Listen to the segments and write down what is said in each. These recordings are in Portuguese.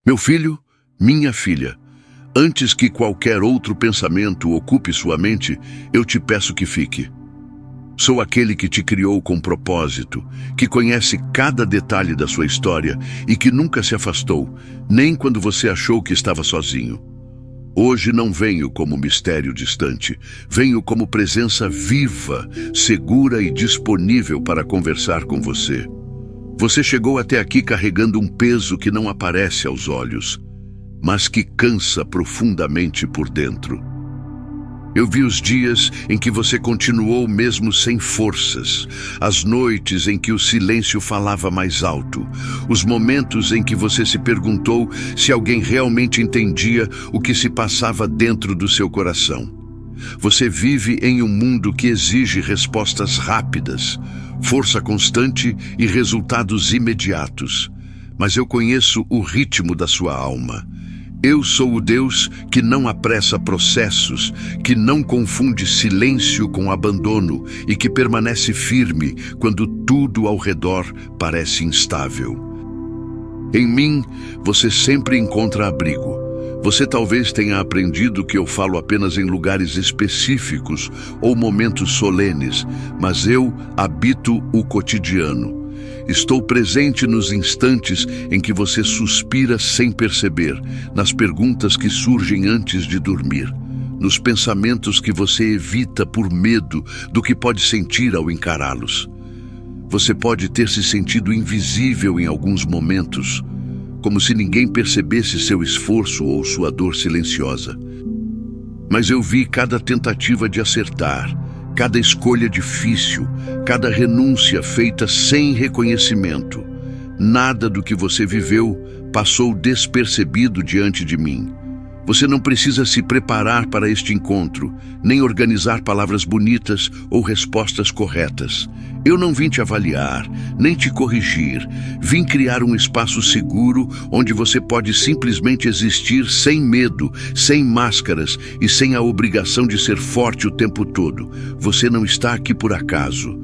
Meu filho, minha filha, antes que qualquer outro pensamento ocupe sua mente, eu te peço que fique. Sou aquele que te criou com propósito, que conhece cada detalhe da sua história e que nunca se afastou, nem quando você achou que estava sozinho. Hoje não venho como mistério distante, venho como presença viva, segura e disponível para conversar com você. Você chegou até aqui carregando um peso que não aparece aos olhos, mas que cansa profundamente por dentro. Eu vi os dias em que você continuou mesmo sem forças, as noites em que o silêncio falava mais alto, os momentos em que você se perguntou se alguém realmente entendia o que se passava dentro do seu coração. Você vive em um mundo que exige respostas rápidas, força constante e resultados imediatos. Mas eu conheço o ritmo da sua alma. Eu sou o Deus que não apressa processos, que não confunde silêncio com abandono e que permanece firme quando tudo ao redor parece instável. Em mim, você sempre encontra abrigo. Você talvez tenha aprendido que eu falo apenas em lugares específicos ou momentos solenes, mas eu habito o cotidiano. Estou presente nos instantes em que você suspira sem perceber, nas perguntas que surgem antes de dormir, nos pensamentos que você evita por medo do que pode sentir ao encará-los. Você pode ter se sentido invisível em alguns momentos, como se ninguém percebesse seu esforço ou sua dor silenciosa. Mas eu vi cada tentativa de acertar, cada escolha difícil, cada renúncia feita sem reconhecimento. Nada do que você viveu passou despercebido diante de mim. Você não precisa se preparar para este encontro, nem organizar palavras bonitas ou respostas corretas. Eu não vim te avaliar, nem te corrigir. Vim criar um espaço seguro onde você pode simplesmente existir sem medo, sem máscaras e sem a obrigação de ser forte o tempo todo. Você não está aqui por acaso.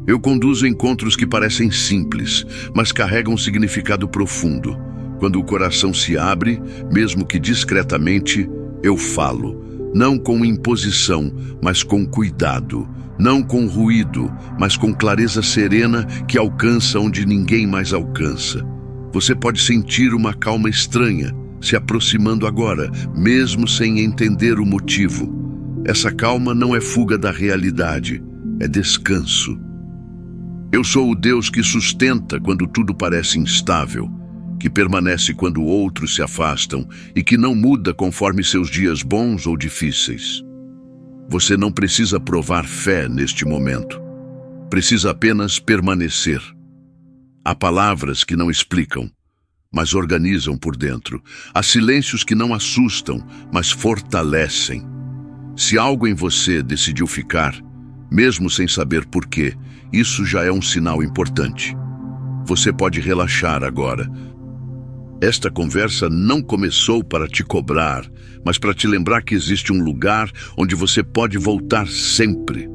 Eu conduzo encontros que parecem simples, mas carregam um significado profundo. Quando o coração se abre, mesmo que discretamente, eu falo, não com imposição, mas com cuidado, não com ruído, mas com clareza serena que alcança onde ninguém mais alcança. Você pode sentir uma calma estranha se aproximando agora, mesmo sem entender o motivo. Essa calma não é fuga da realidade, é descanso. Eu sou o Deus que sustenta quando tudo parece instável, que permanece quando outros se afastam e que não muda conforme seus dias bons ou difíceis. Você não precisa provar fé neste momento. Precisa apenas permanecer. Há palavras que não explicam, mas organizam por dentro. Há silêncios que não assustam, mas fortalecem. Se algo em você decidiu ficar, mesmo sem saber por quê, isso já é um sinal importante. Você pode relaxar agora. Esta conversa não começou para te cobrar, mas para te lembrar que existe um lugar onde você pode voltar sempre.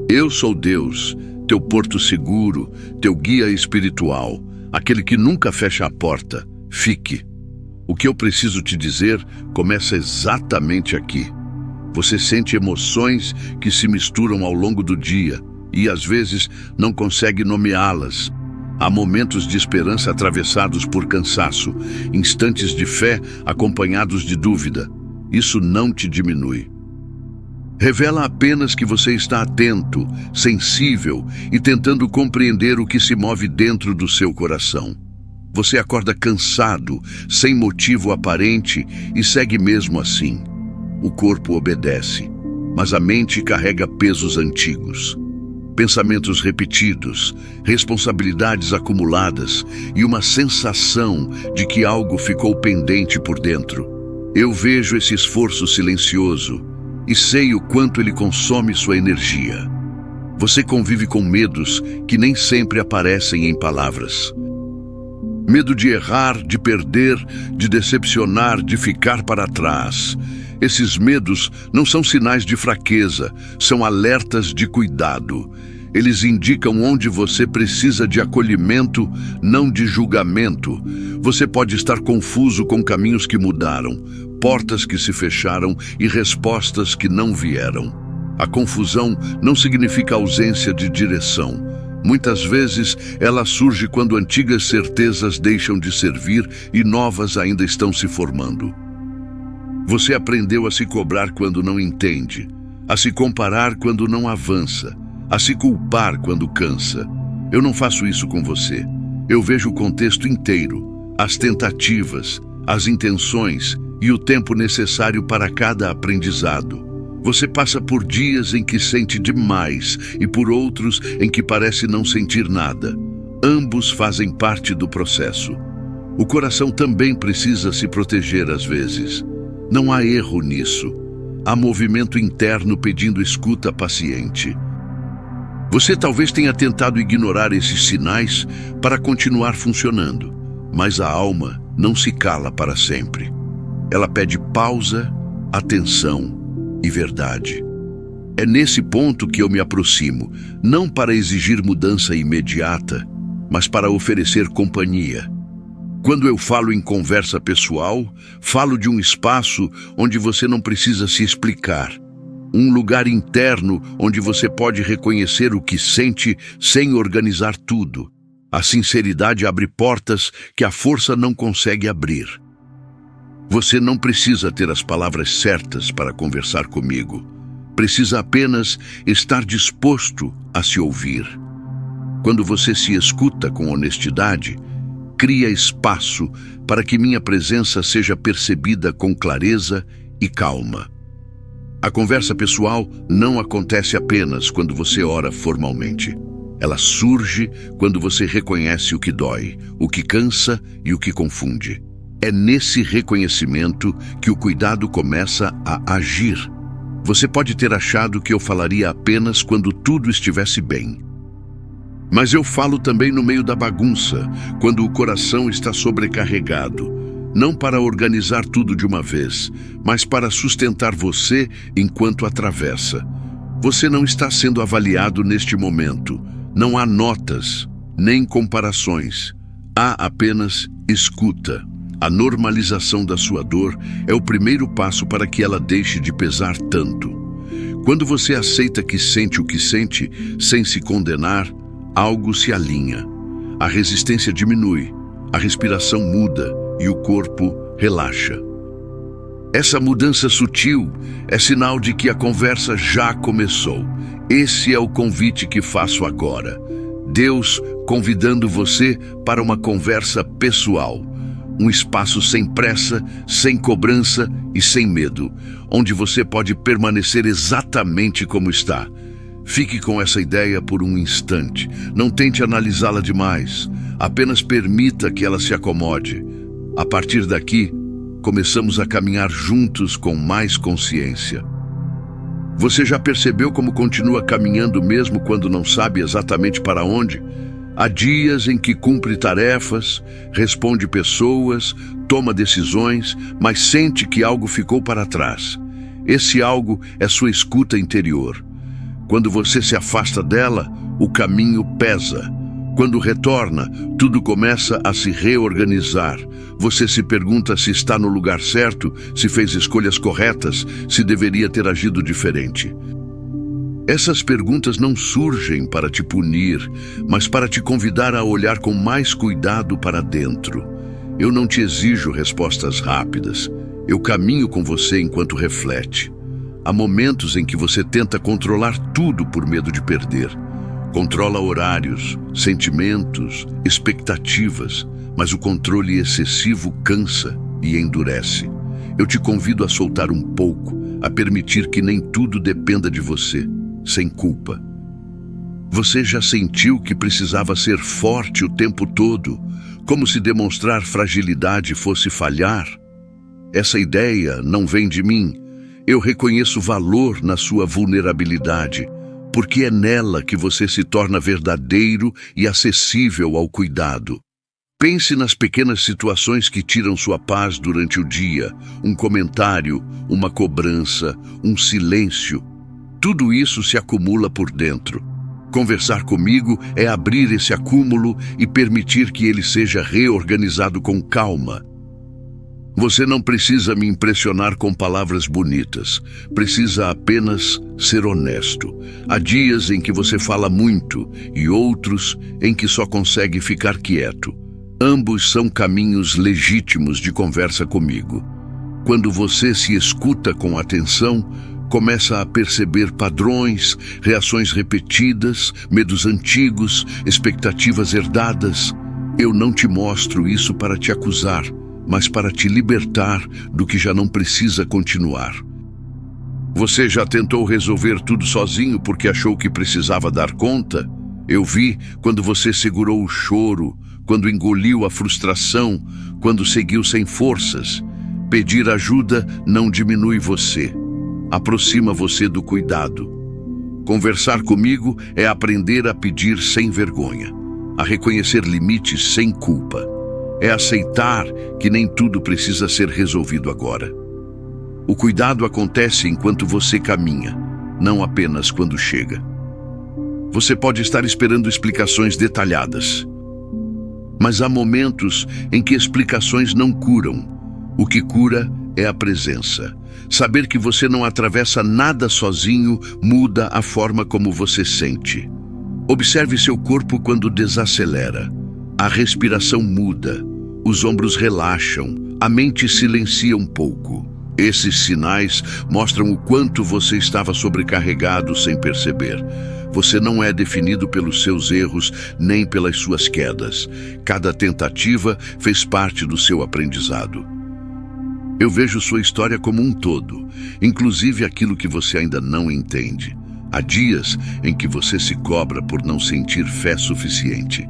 Eu sou Deus, teu porto seguro, teu guia espiritual, aquele que nunca fecha a porta. Fique. O que eu preciso te dizer começa exatamente aqui. Você sente emoções que se misturam ao longo do dia e, às vezes, não consegue nomeá-las. Há momentos de esperança atravessados por cansaço, instantes de fé acompanhados de dúvida. Isso não te diminui. Revela apenas que você está atento, sensível e tentando compreender o que se move dentro do seu coração. Você acorda cansado, sem motivo aparente e segue mesmo assim. O corpo obedece, mas a mente carrega pesos antigos. Pensamentos repetidos, responsabilidades acumuladas e uma sensação de que algo ficou pendente por dentro. Eu vejo esse esforço silencioso e sei o quanto ele consome sua energia. Você convive com medos que nem sempre aparecem em palavras. Medo de errar, de perder, de decepcionar, de ficar para trás. Esses medos não são sinais de fraqueza, são alertas de cuidado. Eles indicam onde você precisa de acolhimento, não de julgamento. Você pode estar confuso com caminhos que mudaram, portas que se fecharam e respostas que não vieram. A confusão não significa ausência de direção. Muitas vezes, ela surge quando antigas certezas deixam de servir e novas ainda estão se formando. Você aprendeu a se cobrar quando não entende, a se comparar quando não avança, a se culpar quando cansa. Eu não faço isso com você. Eu vejo o contexto inteiro, as tentativas, as intenções e o tempo necessário para cada aprendizado. Você passa por dias em que sente demais e por outros em que parece não sentir nada. Ambos fazem parte do processo. O coração também precisa se proteger às vezes. Não há erro nisso. Há movimento interno pedindo escuta paciente. Você talvez tenha tentado ignorar esses sinais para continuar funcionando, mas a alma não se cala para sempre. Ela pede pausa, atenção e verdade. É nesse ponto que eu me aproximo, não para exigir mudança imediata, mas para oferecer companhia. Quando eu falo em conversa pessoal, falo de um espaço onde você não precisa se explicar. Um lugar interno onde você pode reconhecer o que sente sem organizar tudo. A sinceridade abre portas que a força não consegue abrir. Você não precisa ter as palavras certas para conversar comigo. Precisa apenas estar disposto a se ouvir. Quando você se escuta com honestidade, cria espaço para que minha presença seja percebida com clareza e calma. A conversa pessoal não acontece apenas quando você ora formalmente. Ela surge quando você reconhece o que dói, o que cansa e o que confunde. É nesse reconhecimento que o cuidado começa a agir. Você pode ter achado que eu falaria apenas quando tudo estivesse bem. Mas eu falo também no meio da bagunça, quando o coração está sobrecarregado, não para organizar tudo de uma vez, mas para sustentar você enquanto atravessa. Você não está sendo avaliado neste momento. Não há notas, nem comparações. Há apenas escuta. A normalização da sua dor é o primeiro passo para que ela deixe de pesar tanto. Quando você aceita que sente o que sente, sem se condenar, algo se alinha. A resistência diminui, a respiração muda e o corpo relaxa. Essa mudança sutil é sinal de que a conversa já começou. Esse é o convite que faço agora. Deus convidando você para uma conversa pessoal. Um espaço sem pressa, sem cobrança e sem medo, onde você pode permanecer exatamente como está. Fique com essa ideia por um instante. Não tente analisá-la demais. Apenas permita que ela se acomode. A partir daqui, começamos a caminhar juntos com mais consciência. Você já percebeu como continua caminhando mesmo quando não sabe exatamente para onde? Há dias em que cumpre tarefas, responde pessoas, toma decisões, mas sente que algo ficou para trás. Esse algo é sua escuta interior. Quando você se afasta dela, o caminho pesa. Quando retorna, tudo começa a se reorganizar. Você se pergunta se está no lugar certo, se fez escolhas corretas, se deveria ter agido diferente. Essas perguntas não surgem para te punir, mas para te convidar a olhar com mais cuidado para dentro. Eu não te exijo respostas rápidas. Eu caminho com você enquanto reflete. Há momentos em que você tenta controlar tudo por medo de perder. Controla horários, sentimentos, expectativas, mas o controle excessivo cansa e endurece. Eu te convido a soltar um pouco, a permitir que nem tudo dependa de você, sem culpa. Você já sentiu que precisava ser forte o tempo todo, como se demonstrar fragilidade fosse falhar? Essa ideia não vem de mim. Eu reconheço valor na sua vulnerabilidade, porque é nela que você se torna verdadeiro e acessível ao cuidado. Pense nas pequenas situações que tiram sua paz durante o dia, um comentário, uma cobrança, um silêncio. Tudo isso se acumula por dentro. Conversar comigo é abrir esse acúmulo e permitir que ele seja reorganizado com calma. Você não precisa me impressionar com palavras bonitas. Precisa apenas ser honesto. Há dias em que você fala muito e outros em que só consegue ficar quieto. Ambos são caminhos legítimos de conversa comigo. Quando você se escuta com atenção, começa a perceber padrões, reações repetidas, medos antigos, expectativas herdadas. Eu não te mostro isso para te acusar, mas para te libertar do que já não precisa continuar. Você já tentou resolver tudo sozinho porque achou que precisava dar conta? Eu vi quando você segurou o choro, quando engoliu a frustração, quando seguiu sem forças. Pedir ajuda não diminui você, aproxima você do cuidado. Conversar comigo é aprender a pedir sem vergonha, a reconhecer limites sem culpa. É aceitar que nem tudo precisa ser resolvido agora. O cuidado acontece enquanto você caminha, não apenas quando chega. Você pode estar esperando explicações detalhadas, mas há momentos em que explicações não curam. O que cura é a presença. Saber que você não atravessa nada sozinho muda a forma como você sente. Observe seu corpo quando desacelera. A respiração muda, os ombros relaxam, a mente silencia um pouco. Esses sinais mostram o quanto você estava sobrecarregado sem perceber. Você não é definido pelos seus erros nem pelas suas quedas. Cada tentativa fez parte do seu aprendizado. Eu vejo sua história como um todo, inclusive aquilo que você ainda não entende. Há dias em que você se cobra por não sentir fé suficiente.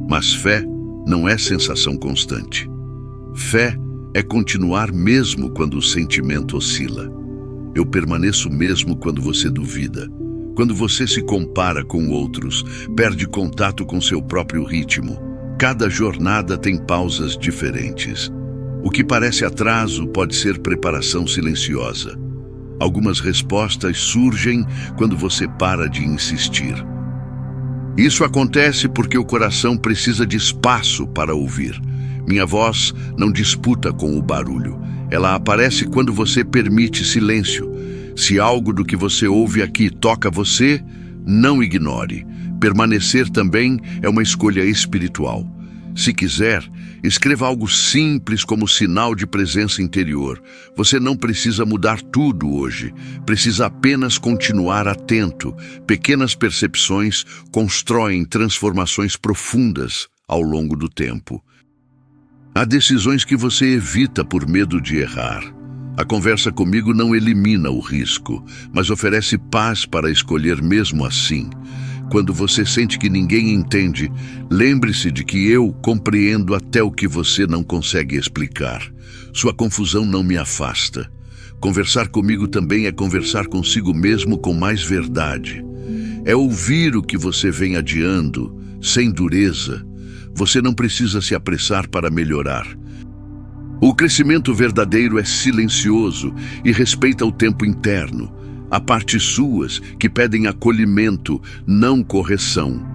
Mas fé não é sensação constante. Fé é continuar mesmo quando o sentimento oscila. Eu permaneço mesmo quando você duvida. Quando você se compara com outros, perde contato com seu próprio ritmo. Cada jornada tem pausas diferentes. O que parece atraso pode ser preparação silenciosa. Algumas respostas surgem quando você para de insistir. Isso acontece porque o coração precisa de espaço para ouvir. Minha voz não disputa com o barulho. Ela aparece quando você permite silêncio. Se algo do que você ouve aqui toca você, não ignore. Permanecer também é uma escolha espiritual. Se quiser, escreva algo simples como sinal de presença interior. Você não precisa mudar tudo hoje. Precisa apenas continuar atento. Pequenas percepções constroem transformações profundas ao longo do tempo. Há decisões que você evita por medo de errar. A conversa comigo não elimina o risco, mas oferece paz para escolher mesmo assim. Quando você sente que ninguém entende, lembre-se de que eu compreendo até o que você não consegue explicar. Sua confusão não me afasta. Conversar comigo também é conversar consigo mesmo com mais verdade. É ouvir o que você vem adiando, sem dureza. Você não precisa se apressar para melhorar. O crescimento verdadeiro é silencioso e respeita o tempo interno. Há partes suas que pedem acolhimento, não correção.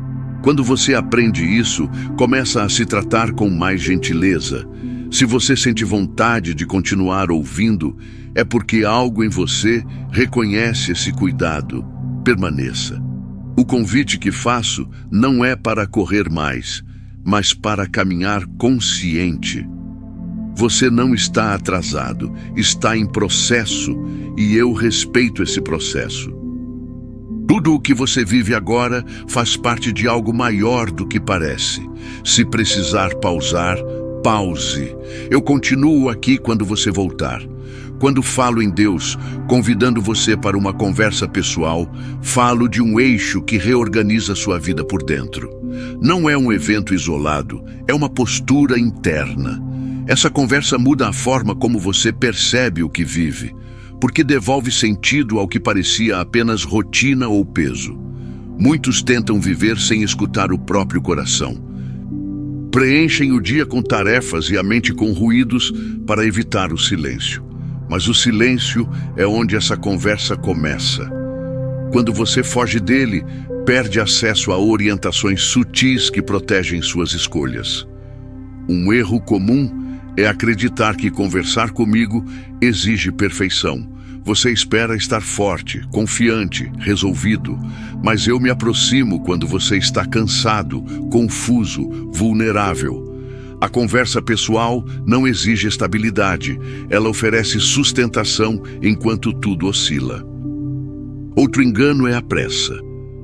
Quando você aprende isso, começa a se tratar com mais gentileza. Se você sente vontade de continuar ouvindo, é porque algo em você reconhece esse cuidado. Permaneça. O convite que faço não é para correr mais, mas para caminhar consciente. Você não está atrasado, está em processo e eu respeito esse processo. Tudo o que você vive agora faz parte de algo maior do que parece. Se precisar pausar, pause. Eu continuo aqui quando você voltar. Quando falo em Deus, convidando você para uma conversa pessoal, falo de um eixo que reorganiza sua vida por dentro. Não é um evento isolado, é uma postura interna. Essa conversa muda a forma como você percebe o que vive, porque devolve sentido ao que parecia apenas rotina ou peso. Muitos tentam viver sem escutar o próprio coração. Preenchem o dia com tarefas e a mente com ruídos para evitar o silêncio. Mas o silêncio é onde essa conversa começa. Quando você foge dele, perde acesso a orientações sutis que protegem suas escolhas. Um erro comum é acreditar que conversar comigo exige perfeição. Você espera estar forte, confiante, resolvido, mas eu me aproximo quando você está cansado, confuso, vulnerável. A conversa pessoal não exige estabilidade, ela oferece sustentação enquanto tudo oscila. Outro engano é a pressa.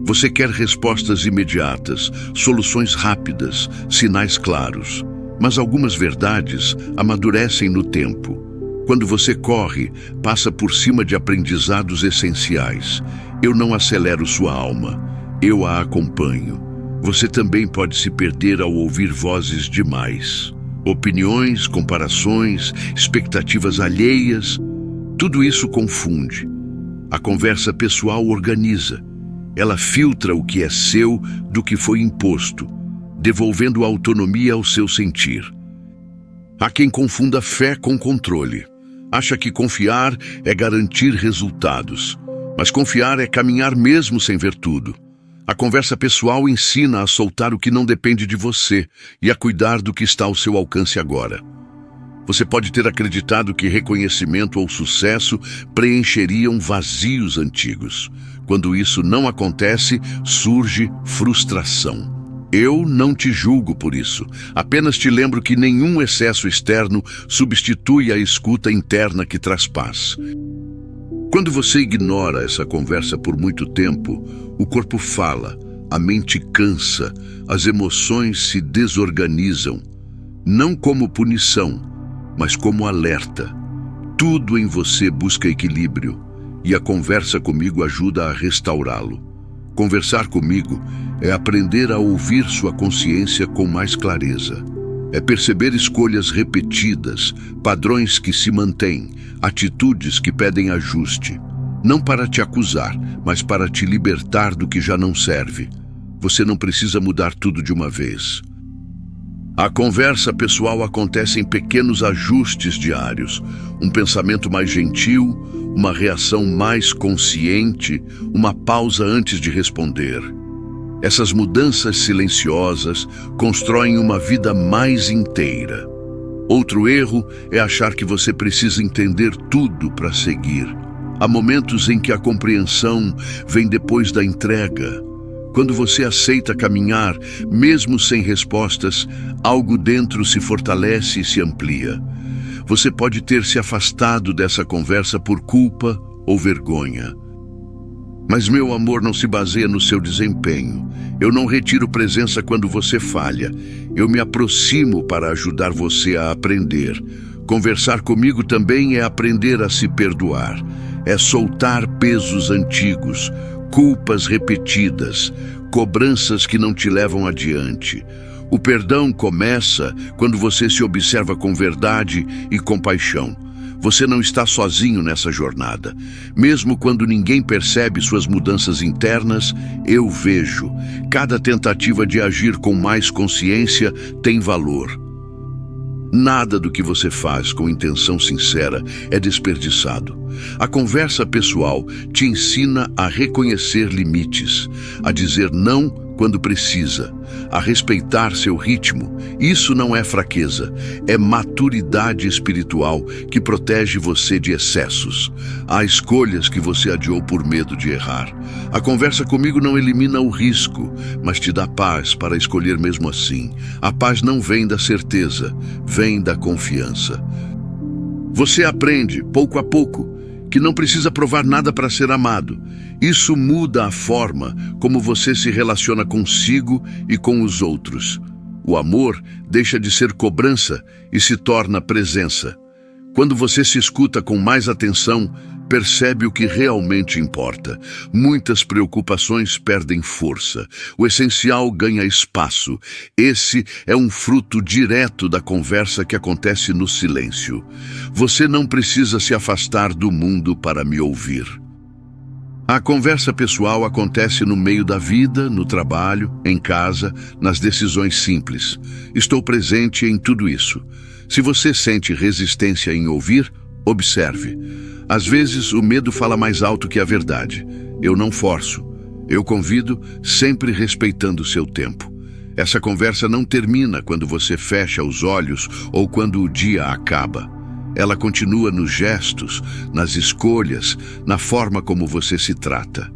Você quer respostas imediatas, soluções rápidas, sinais claros. Mas algumas verdades amadurecem no tempo. Quando você corre, passa por cima de aprendizados essenciais. Eu não acelero sua alma, eu a acompanho. Você também pode se perder ao ouvir vozes demais. Opiniões, comparações, expectativas alheias, tudo isso confunde. A conversa pessoal organiza. Ela filtra o que é seu do que foi imposto, devolvendo autonomia ao seu sentir. Há quem confunda fé com controle. Acha que confiar é garantir resultados, mas confiar é caminhar mesmo sem ver tudo. A conversa pessoal ensina a soltar o que não depende de você e a cuidar do que está ao seu alcance agora. Você pode ter acreditado que reconhecimento ou sucesso preencheriam vazios antigos. Quando isso não acontece, surge frustração. Eu não te julgo por isso, apenas te lembro que nenhum excesso externo substitui a escuta interna que traz paz. Quando você ignora essa conversa por muito tempo, o corpo fala, a mente cansa, as emoções se desorganizam, não como punição, mas como alerta. Tudo em você busca equilíbrio, e a conversa comigo ajuda a restaurá-lo. Conversar comigo é aprender a ouvir sua consciência com mais clareza. É perceber escolhas repetidas, padrões que se mantêm, atitudes que pedem ajuste. Não para te acusar, mas para te libertar do que já não serve. Você não precisa mudar tudo de uma vez. A conversa pessoal acontece em pequenos ajustes diários. Um pensamento mais gentil, uma reação mais consciente, uma pausa antes de responder. Essas mudanças silenciosas constroem uma vida mais inteira. Outro erro é achar que você precisa entender tudo para seguir. Há momentos em que a compreensão vem depois da entrega. Quando você aceita caminhar, mesmo sem respostas, algo dentro se fortalece e se amplia. Você pode ter se afastado dessa conversa por culpa ou vergonha. Mas meu amor não se baseia no seu desempenho. Eu não retiro presença quando você falha. Eu me aproximo para ajudar você a aprender. Conversar comigo também é aprender a se perdoar. É soltar pesos antigos, culpas repetidas, cobranças que não te levam adiante. O perdão começa quando você se observa com verdade e compaixão. Você não está sozinho nessa jornada. Mesmo quando ninguém percebe suas mudanças internas, eu vejo. Cada tentativa de agir com mais consciência tem valor. Nada do que você faz com intenção sincera é desperdiçado. A conversa pessoal te ensina a reconhecer limites, a dizer não quando precisa, a respeitar seu ritmo. Isso não é fraqueza, é maturidade espiritual que protege você de excessos. Há escolhas que você adiou por medo de errar. A conversa comigo não elimina o risco, mas te dá paz para escolher mesmo assim. A paz não vem da certeza, vem da confiança. Você aprende, pouco a pouco, que não precisa provar nada para ser amado. Isso muda a forma como você se relaciona consigo e com os outros. O amor deixa de ser cobrança e se torna presença. Quando você se escuta com mais atenção, percebe o que realmente importa. Muitas preocupações perdem força. O essencial ganha espaço. Esse é um fruto direto da conversa que acontece no silêncio. Você não precisa se afastar do mundo para me ouvir. A conversa pessoal acontece no meio da vida, no trabalho, em casa, nas decisões simples. Estou presente em tudo isso. Se você sente resistência em ouvir, observe. Às vezes, o medo fala mais alto que a verdade. Eu não forço. Eu convido, sempre respeitando seu tempo. Essa conversa não termina quando você fecha os olhos ou quando o dia acaba. Ela continua nos gestos, nas escolhas, na forma como você se trata.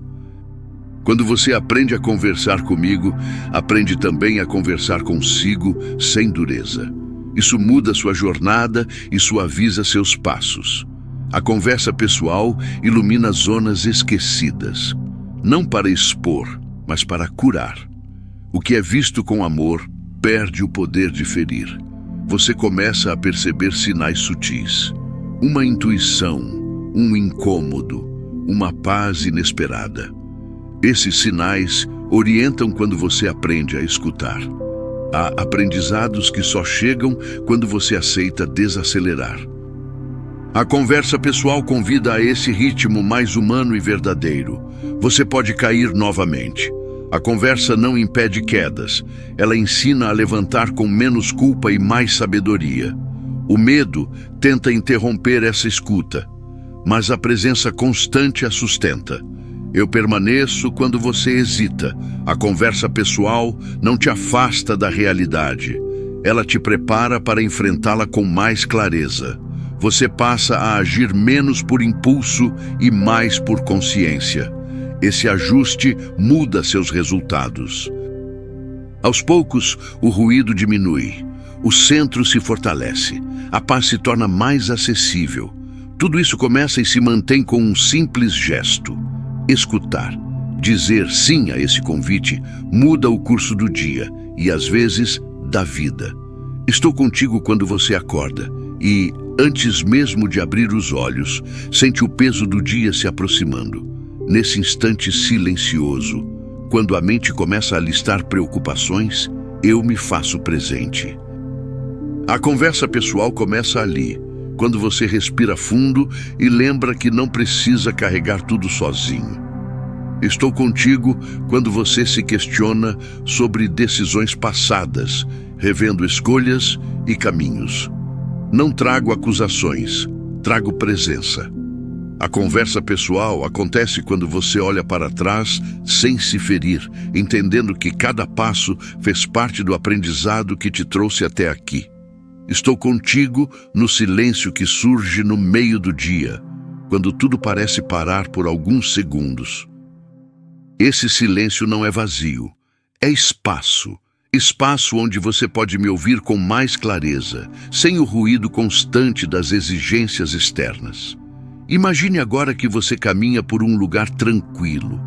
Quando você aprende a conversar comigo, aprende também a conversar consigo sem dureza. Isso muda sua jornada e suaviza seus passos. A conversa pessoal ilumina zonas esquecidas, não para expor, mas para curar. O que é visto com amor perde o poder de ferir. Você começa a perceber sinais sutis, uma intuição, um incômodo, uma paz inesperada. Esses sinais orientam quando você aprende a escutar. Há aprendizados que só chegam quando você aceita desacelerar. A conversa pessoal convida a esse ritmo mais humano e verdadeiro. Você pode cair novamente. A conversa não impede quedas. Ela ensina a levantar com menos culpa e mais sabedoria. O medo tenta interromper essa escuta, mas a presença constante a sustenta. Eu permaneço quando você hesita. A conversa pessoal não te afasta da realidade. Ela te prepara para enfrentá-la com mais clareza. Você passa a agir menos por impulso e mais por consciência. Esse ajuste muda seus resultados. Aos poucos, o ruído diminui. O centro se fortalece. A paz se torna mais acessível. Tudo isso começa e se mantém com um simples gesto. Escutar, dizer sim a esse convite, muda o curso do dia e, às vezes, da vida. Estou contigo quando você acorda e, antes mesmo de abrir os olhos, sente o peso do dia se aproximando. Nesse instante silencioso, quando a mente começa a listar preocupações, eu me faço presente. A conversa pessoal começa ali, quando você respira fundo e lembra que não precisa carregar tudo sozinho. Estou contigo quando você se questiona sobre decisões passadas, revendo escolhas e caminhos. Não trago acusações, trago presença. A conversa pessoal acontece quando você olha para trás sem se ferir, entendendo que cada passo fez parte do aprendizado que te trouxe até aqui. Estou contigo no silêncio que surge no meio do dia, quando tudo parece parar por alguns segundos. Esse silêncio não é vazio, é espaço. Espaço onde você pode me ouvir com mais clareza, sem o ruído constante das exigências externas. Imagine agora que você caminha por um lugar tranquilo.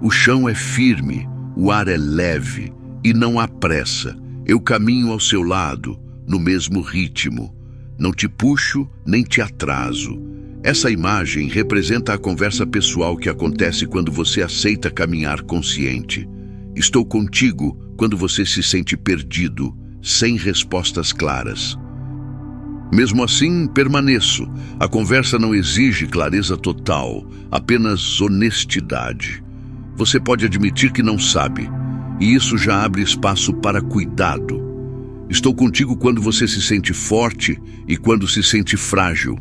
O chão é firme, o ar é leve e não há pressa. Eu caminho ao seu lado, no mesmo ritmo. Não te puxo nem te atraso. Essa imagem representa a conversa pessoal que acontece quando você aceita caminhar consciente. Estou contigo quando você se sente perdido, sem respostas claras. Mesmo assim, permaneço. A conversa não exige clareza total, apenas honestidade. Você pode admitir que não sabe, e isso já abre espaço para cuidado. Estou contigo quando você se sente forte e quando se sente frágil.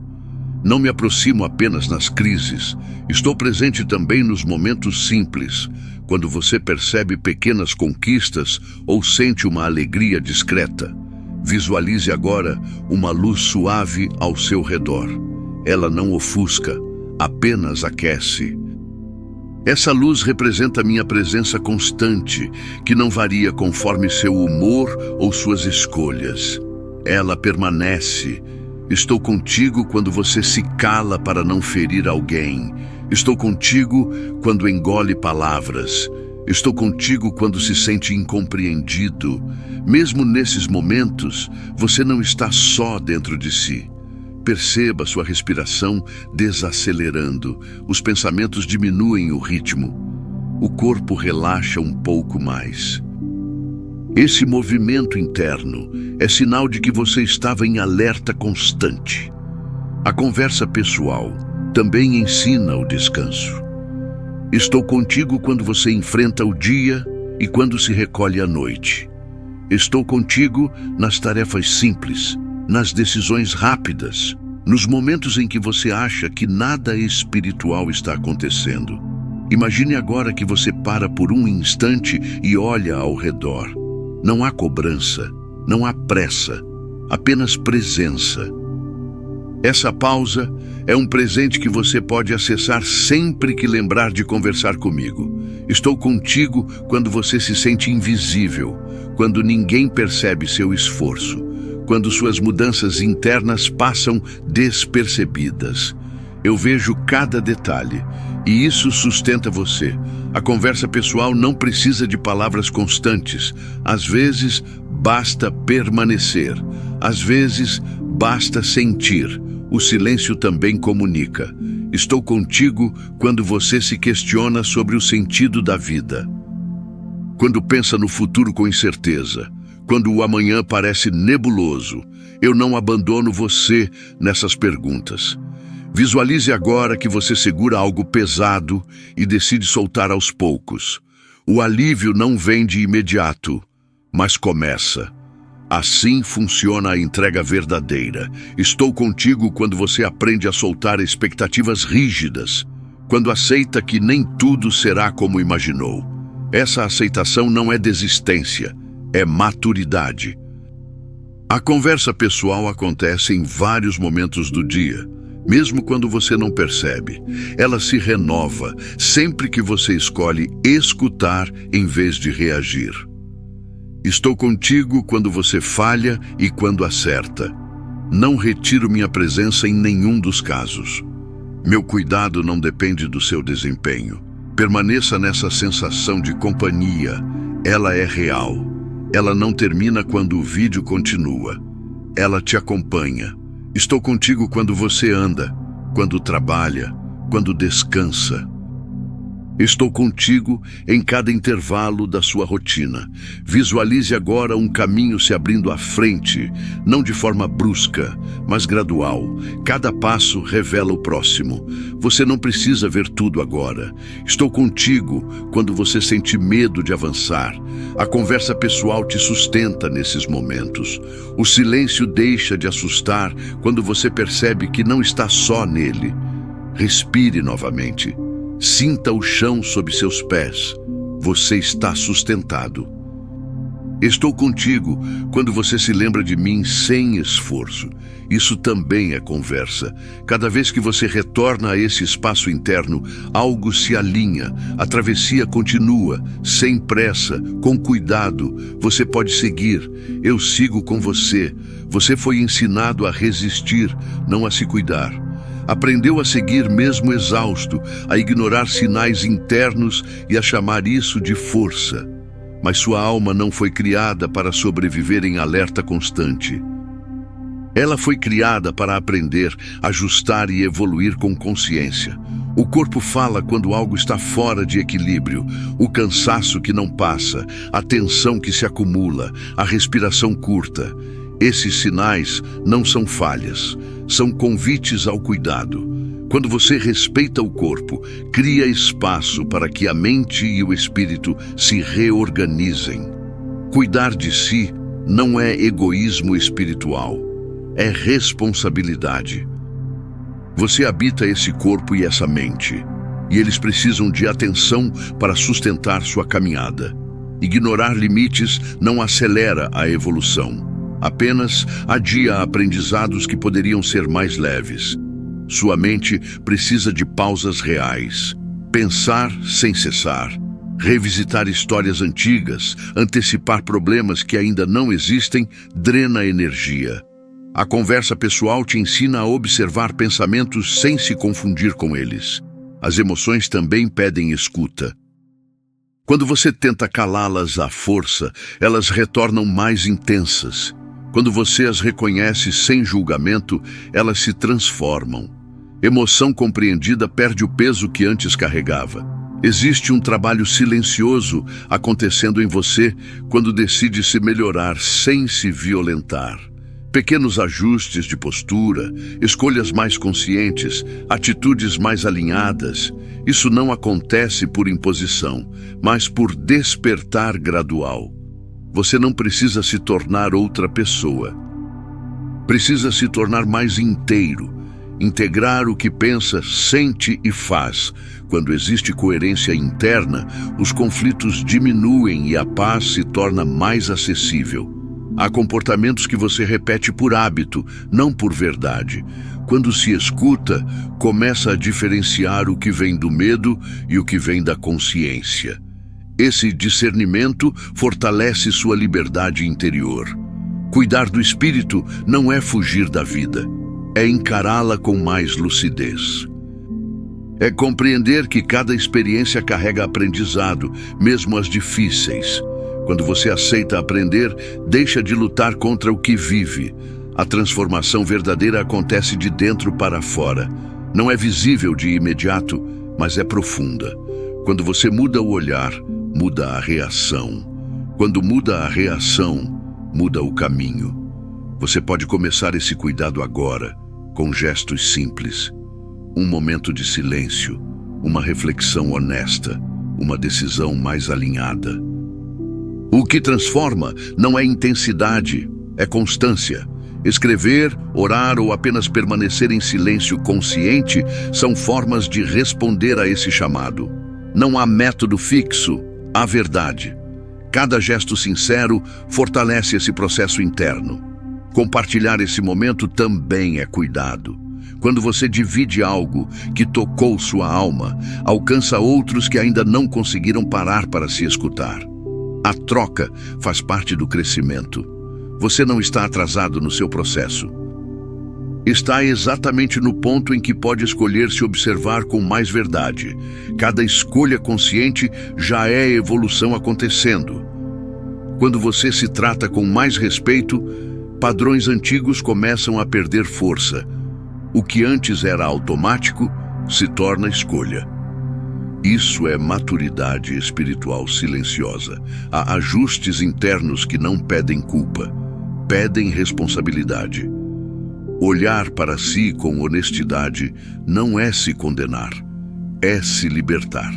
Não me aproximo apenas nas crises. Estou presente também nos momentos simples, quando você percebe pequenas conquistas ou sente uma alegria discreta. Visualize agora uma luz suave ao seu redor. Ela não ofusca, apenas aquece. Essa luz representa minha presença constante, que não varia conforme seu humor ou suas escolhas. Ela permanece. Estou contigo quando você se cala para não ferir alguém. Estou contigo quando engole palavras. Estou contigo quando se sente incompreendido. Mesmo nesses momentos, você não está só dentro de si. Perceba sua respiração desacelerando. Os pensamentos diminuem o ritmo. O corpo relaxa um pouco mais. Esse movimento interno é sinal de que você estava em alerta constante. A conversa pessoal também ensina o descanso. Estou contigo quando você enfrenta o dia e quando se recolhe à noite. Estou contigo nas tarefas simples, nas decisões rápidas, nos momentos em que você acha que nada espiritual está acontecendo. Imagine agora que você para por um instante e olha ao redor. Não há cobrança, não há pressa, apenas presença. Essa pausa é um presente que você pode acessar sempre que lembrar de conversar comigo. Estou contigo quando você se sente invisível, quando ninguém percebe seu esforço, quando suas mudanças internas passam despercebidas. Eu vejo cada detalhe, e isso sustenta você. A conversa pessoal não precisa de palavras constantes. Às vezes, basta permanecer. Às vezes, basta sentir. O silêncio também comunica. Estou contigo quando você se questiona sobre o sentido da vida. Quando pensa no futuro com incerteza, quando o amanhã parece nebuloso, eu não abandono você nessas perguntas. Visualize agora que você segura algo pesado e decide soltar aos poucos. O alívio não vem de imediato, mas começa. Assim funciona a entrega verdadeira. Estou contigo quando você aprende a soltar expectativas rígidas, quando aceita que nem tudo será como imaginou. Essa aceitação não é desistência, é maturidade. A conversa pessoal acontece em vários momentos do dia, mesmo quando você não percebe. Ela se renova sempre que você escolhe escutar em vez de reagir. Estou contigo quando você falha e quando acerta. Não retiro minha presença em nenhum dos casos. Meu cuidado não depende do seu desempenho. Permaneça nessa sensação de companhia. Ela é real. Ela não termina quando o vídeo continua. Ela te acompanha. Estou contigo quando você anda, quando trabalha, quando descansa. Estou contigo em cada intervalo da sua rotina. Visualize agora um caminho se abrindo à frente, não de forma brusca, mas gradual. Cada passo revela o próximo. Você não precisa ver tudo agora. Estou contigo quando você sente medo de avançar. A conversa pessoal te sustenta nesses momentos. O silêncio deixa de assustar quando você percebe que não está só nele. Respire novamente. Sinta o chão sob seus pés. Você está sustentado. Estou contigo quando você se lembra de mim sem esforço. Isso também é conversa. Cada vez que você retorna a esse espaço interno, algo se alinha, a travessia continua, sem pressa, com cuidado. Você pode seguir. Eu sigo com você. Você foi ensinado a resistir, não a se cuidar. Aprendeu a seguir mesmo exausto, a ignorar sinais internos e a chamar isso de força. Mas sua alma não foi criada para sobreviver em alerta constante. Ela foi criada para aprender, ajustar e evoluir com consciência. O corpo fala quando algo está fora de equilíbrio, o cansaço que não passa, a tensão que se acumula, a respiração curta. Esses sinais não são falhas, são convites ao cuidado. Quando você respeita o corpo, cria espaço para que a mente e o espírito se reorganizem. Cuidar de si não é egoísmo espiritual, é responsabilidade. Você habita esse corpo e essa mente, e eles precisam de atenção para sustentar sua caminhada. Ignorar limites não acelera a evolução. Apenas adia aprendizados que poderiam ser mais leves. Sua mente precisa de pausas reais. Pensar sem cessar. Revisitar histórias antigas, antecipar problemas que ainda não existem, drena energia. A conversa pessoal te ensina a observar pensamentos sem se confundir com eles. As emoções também pedem escuta. Quando você tenta calá-las à força, elas retornam mais intensas. Quando você as reconhece sem julgamento, elas se transformam. Emoção compreendida perde o peso que antes carregava. Existe um trabalho silencioso acontecendo em você quando decide se melhorar sem se violentar. Pequenos ajustes de postura, escolhas mais conscientes, atitudes mais alinhadas. Isso não acontece por imposição, mas por despertar gradual. Você não precisa se tornar outra pessoa. Precisa se tornar mais inteiro. Integrar o que pensa, sente e faz. Quando existe coerência interna, os conflitos diminuem e a paz se torna mais acessível. Há comportamentos que você repete por hábito, não por verdade. Quando se escuta, começa a diferenciar o que vem do medo e o que vem da consciência. Esse discernimento fortalece sua liberdade interior. Cuidar do espírito não é fugir da vida, é encará-la com mais lucidez. É compreender que cada experiência carrega aprendizado, mesmo as difíceis. Quando você aceita aprender, deixa de lutar contra o que vive. A transformação verdadeira acontece de dentro para fora. Não é visível de imediato, mas é profunda. Quando você muda o olhar, muda a reação. Quando muda a reação, muda o caminho. Você pode começar esse cuidado agora, com gestos simples. Um momento de silêncio, uma reflexão honesta, uma decisão mais alinhada. O que transforma não é intensidade, é constância. Escrever, orar ou apenas permanecer em silêncio consciente são formas de responder a esse chamado. Não há método fixo, há verdade. Cada gesto sincero fortalece esse processo interno. Compartilhar esse momento também é cuidado. Quando você divide algo que tocou sua alma, alcança outros que ainda não conseguiram parar para se escutar. A troca faz parte do crescimento. Você não está atrasado no seu processo. Está exatamente no ponto em que pode escolher se observar com mais verdade. Cada escolha consciente já é evolução acontecendo. Quando você se trata com mais respeito, padrões antigos começam a perder força. O que antes era automático se torna escolha. Isso é maturidade espiritual silenciosa. Há ajustes internos que não pedem culpa, pedem responsabilidade. Olhar para si com honestidade não é se condenar, é se libertar.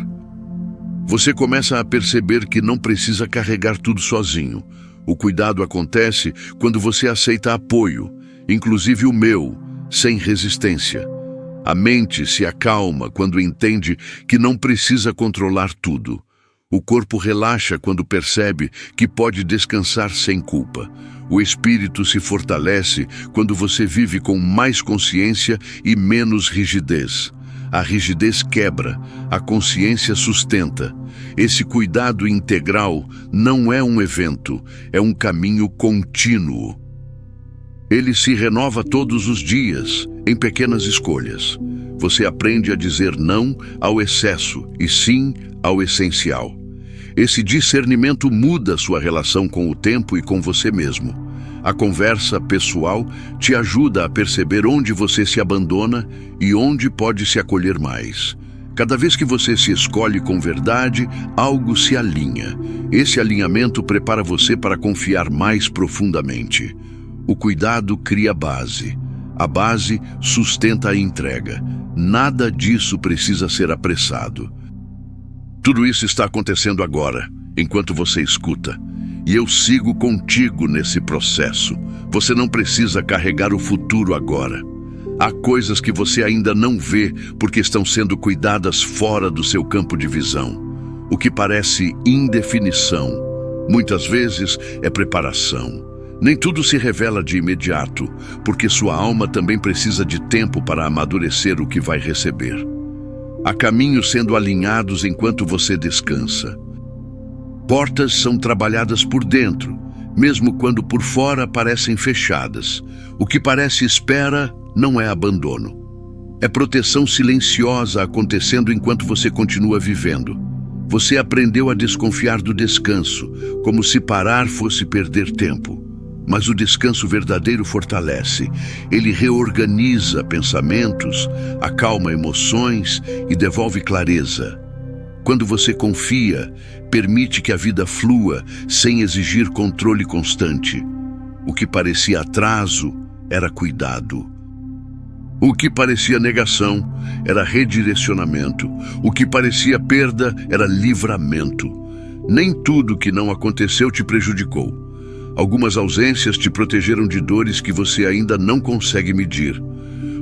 Você começa a perceber que não precisa carregar tudo sozinho. O cuidado acontece quando você aceita apoio, inclusive o meu, sem resistência. A mente se acalma quando entende que não precisa controlar tudo. O corpo relaxa quando percebe que pode descansar sem culpa. O espírito se fortalece quando você vive com mais consciência e menos rigidez. A rigidez quebra, a consciência sustenta. Esse cuidado integral não é um evento, é um caminho contínuo. Ele se renova todos os dias, em pequenas escolhas. Você aprende a dizer não ao excesso e sim ao essencial. Esse discernimento muda sua relação com o tempo e com você mesmo. A conversa pessoal te ajuda a perceber onde você se abandona e onde pode se acolher mais. Cada vez que você se escolhe com verdade, algo se alinha. Esse alinhamento prepara você para confiar mais profundamente. O cuidado cria base. A base sustenta a entrega. Nada disso precisa ser apressado. Tudo isso está acontecendo agora, enquanto você escuta. E eu sigo contigo nesse processo. Você não precisa carregar o futuro agora. Há coisas que você ainda não vê porque estão sendo cuidadas fora do seu campo de visão. O que parece indefinição, muitas vezes é preparação. Nem tudo se revela de imediato, porque sua alma também precisa de tempo para amadurecer o que vai receber. Há caminhos sendo alinhados enquanto você descansa. Portas são trabalhadas por dentro, mesmo quando por fora parecem fechadas. O que parece espera não é abandono. É proteção silenciosa acontecendo enquanto você continua vivendo. Você aprendeu a desconfiar do descanso, como se parar fosse perder tempo. Mas o descanso verdadeiro fortalece. Ele reorganiza pensamentos, acalma emoções e devolve clareza. Quando você confia, permite que a vida flua sem exigir controle constante. O que parecia atraso era cuidado. O que parecia negação era redirecionamento. O que parecia perda era livramento. Nem tudo que não aconteceu te prejudicou. Algumas ausências te protegeram de dores que você ainda não consegue medir.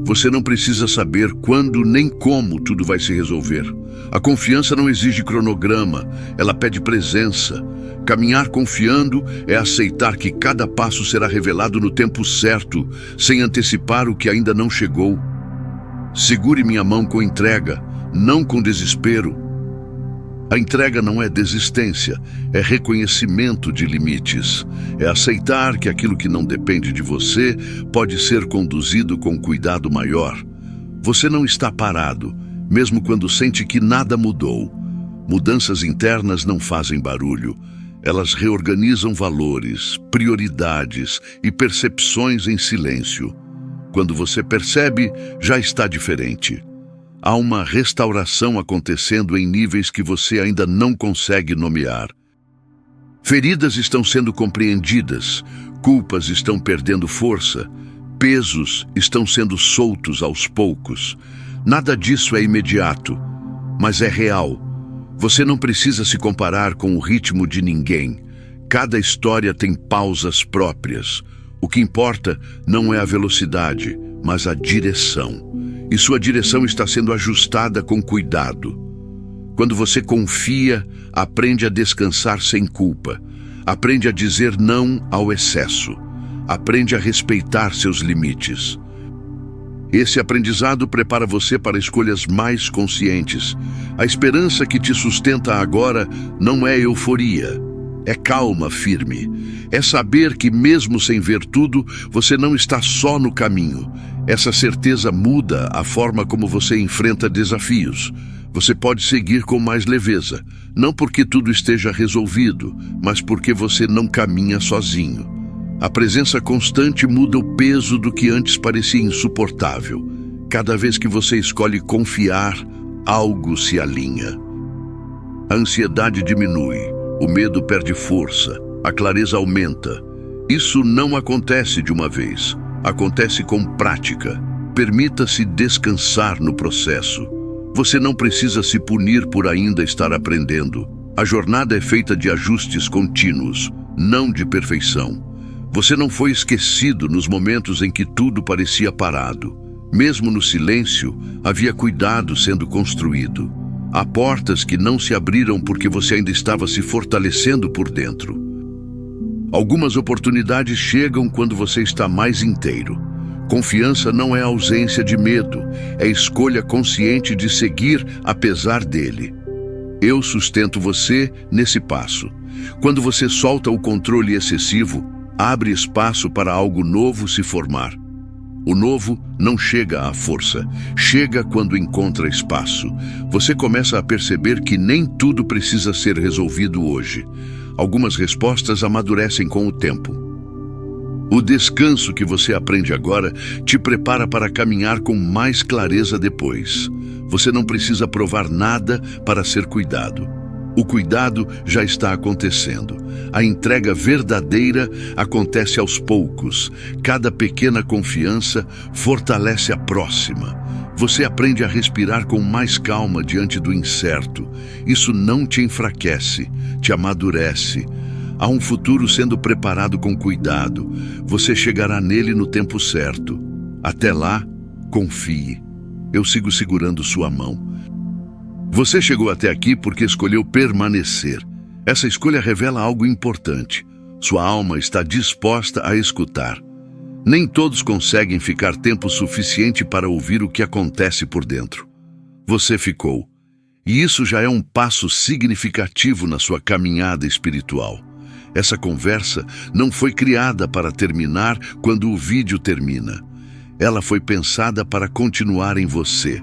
Você não precisa saber quando nem como tudo vai se resolver. A confiança não exige cronograma, ela pede presença. Caminhar confiando é aceitar que cada passo será revelado no tempo certo, sem antecipar o que ainda não chegou. Segure minha mão com entrega, não com desespero. A entrega não é desistência, é reconhecimento de limites. É aceitar que aquilo que não depende de você pode ser conduzido com cuidado maior. Você não está parado, mesmo quando sente que nada mudou. Mudanças internas não fazem barulho. Elas reorganizam valores, prioridades e percepções em silêncio. Quando você percebe, já está diferente. Há uma restauração acontecendo em níveis que você ainda não consegue nomear. Feridas estão sendo compreendidas, culpas estão perdendo força, pesos estão sendo soltos aos poucos. Nada disso é imediato, mas é real. Você não precisa se comparar com o ritmo de ninguém. Cada história tem pausas próprias. O que importa não é a velocidade, mas a direção. E sua direção está sendo ajustada com cuidado. Quando você confia, aprende a descansar sem culpa. Aprende a dizer não ao excesso. Aprende a respeitar seus limites. Esse aprendizado prepara você para escolhas mais conscientes. A esperança que te sustenta agora não é euforia. É calma firme. É saber que mesmo sem ver tudo, você não está só no caminho. Essa certeza muda a forma como você enfrenta desafios. Você pode seguir com mais leveza, não porque tudo esteja resolvido, mas porque você não caminha sozinho. A presença constante muda o peso do que antes parecia insuportável. Cada vez que você escolhe confiar, algo se alinha. A ansiedade diminui, o medo perde força, a clareza aumenta. Isso não acontece de uma vez. Acontece com prática. Permita-se descansar no processo. Você não precisa se punir por ainda estar aprendendo. A jornada é feita de ajustes contínuos, não de perfeição. Você não foi esquecido nos momentos em que tudo parecia parado. Mesmo no silêncio, havia cuidado sendo construído. Há portas que não se abriram porque você ainda estava se fortalecendo por dentro. Algumas oportunidades chegam quando você está mais inteiro. Confiança não é ausência de medo, é escolha consciente de seguir apesar dele. Eu sustento você nesse passo. Quando você solta o controle excessivo, abre espaço para algo novo se formar. O novo não chega à força, chega quando encontra espaço. Você começa a perceber que nem tudo precisa ser resolvido hoje. Algumas respostas amadurecem com o tempo. O descanso que você aprende agora te prepara para caminhar com mais clareza depois. Você não precisa provar nada para ser cuidado. O cuidado já está acontecendo. A entrega verdadeira acontece aos poucos. Cada pequena confiança fortalece a próxima. Você aprende a respirar com mais calma diante do incerto. Isso não te enfraquece, te amadurece. Há um futuro sendo preparado com cuidado. Você chegará nele no tempo certo. Até lá, confie. Eu sigo segurando sua mão. Você chegou até aqui porque escolheu permanecer. Essa escolha revela algo importante. Sua alma está disposta a escutar. Nem todos conseguem ficar tempo suficiente para ouvir o que acontece por dentro. Você ficou. E isso já é um passo significativo na sua caminhada espiritual. Essa conversa não foi criada para terminar quando o vídeo termina. Ela foi pensada para continuar em você.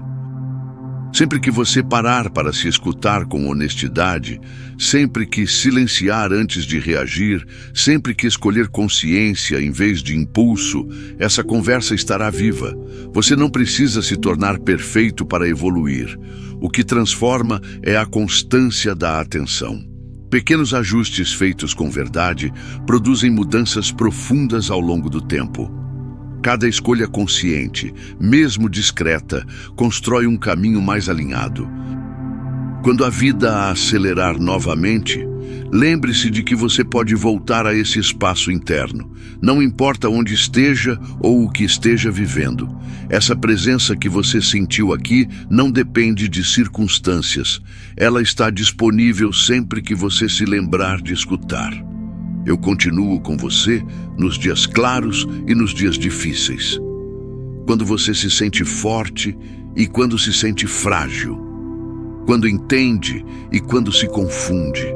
Sempre que você parar para se escutar com honestidade, sempre que silenciar antes de reagir, sempre que escolher consciência em vez de impulso, essa conversa estará viva. Você não precisa se tornar perfeito para evoluir. O que transforma é a constância da atenção. Pequenos ajustes feitos com verdade produzem mudanças profundas ao longo do tempo. Cada escolha consciente, mesmo discreta, constrói um caminho mais alinhado. Quando a vida a acelerar novamente, Lembre-se de que você pode voltar a esse espaço interno, não importa onde esteja ou o que esteja vivendo. Essa presença que você sentiu aqui não depende de circunstâncias. Ela está disponível sempre que você se lembrar de escutar. Eu continuo com você nos dias claros e nos dias difíceis. Quando você se sente forte e quando se sente frágil. Quando entende e quando se confunde.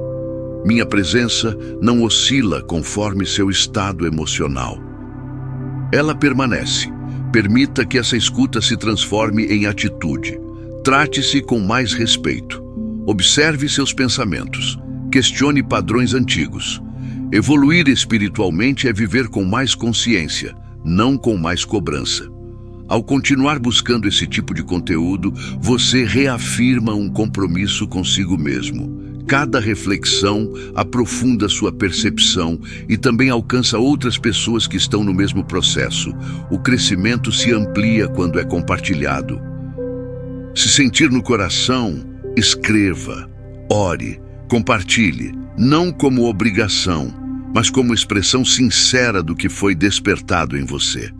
Minha presença não oscila conforme seu estado emocional. Ela permanece. Permita que essa escuta se transforme em atitude. Trate-se com mais respeito. Observe seus pensamentos. Questione padrões antigos. Evoluir espiritualmente é viver com mais consciência, não com mais cobrança. Ao continuar buscando esse tipo de conteúdo, você reafirma um compromisso consigo mesmo. Cada reflexão aprofunda sua percepção e também alcança outras pessoas que estão no mesmo processo. O crescimento se amplia quando é compartilhado. Se sentir no coração, escreva, ore, compartilhe, não como obrigação, mas como expressão sincera do que foi despertado em você.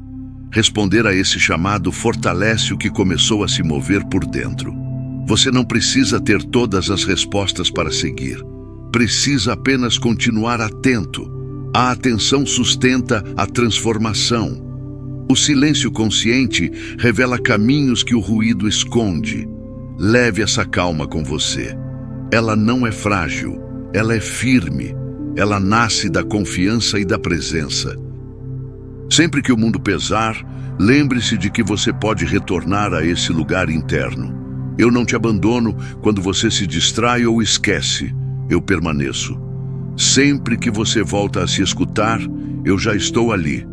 Responder a esse chamado fortalece o que começou a se mover por dentro. Você não precisa ter todas as respostas para seguir. Precisa apenas continuar atento. A atenção sustenta a transformação. O silêncio consciente revela caminhos que o ruído esconde. Leve essa calma com você. Ela não é frágil, ela é firme. Ela nasce da confiança e da presença. Sempre que o mundo pesar, lembre-se de que você pode retornar a esse lugar interno. Eu não te abandono quando você se distrai ou esquece. Eu permaneço. Sempre que você volta a se escutar, eu já estou ali.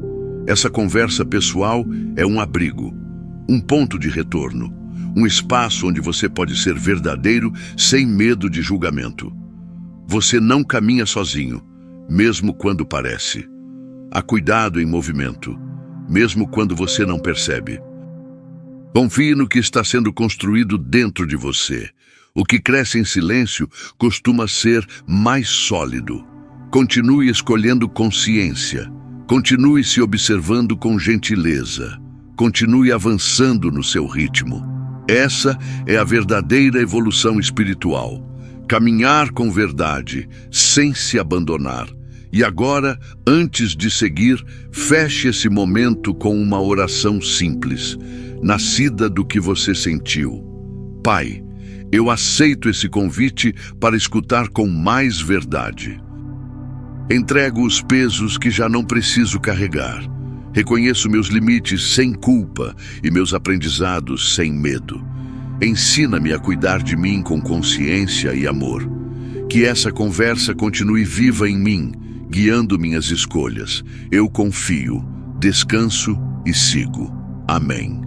Essa conversa pessoal é um abrigo, um ponto de retorno, um espaço onde você pode ser verdadeiro sem medo de julgamento. Você não caminha sozinho, mesmo quando parece. Há cuidado em movimento, mesmo quando você não percebe. Confie no que está sendo construído dentro de você. O que cresce em silêncio costuma ser mais sólido. Continue escolhendo consciência. Continue se observando com gentileza. Continue avançando no seu ritmo. Essa é a verdadeira evolução espiritual. Caminhar com verdade, sem se abandonar. E agora, antes de seguir, feche esse momento com uma oração simples, nascida do que você sentiu. Pai, eu aceito esse convite para escutar com mais verdade. Entrego os pesos que já não preciso carregar. Reconheço meus limites sem culpa e meus aprendizados sem medo. Ensina-me a cuidar de mim com consciência e amor. Que essa conversa continue viva em mim, guiando minhas escolhas. Eu confio, descanso e sigo. Amém.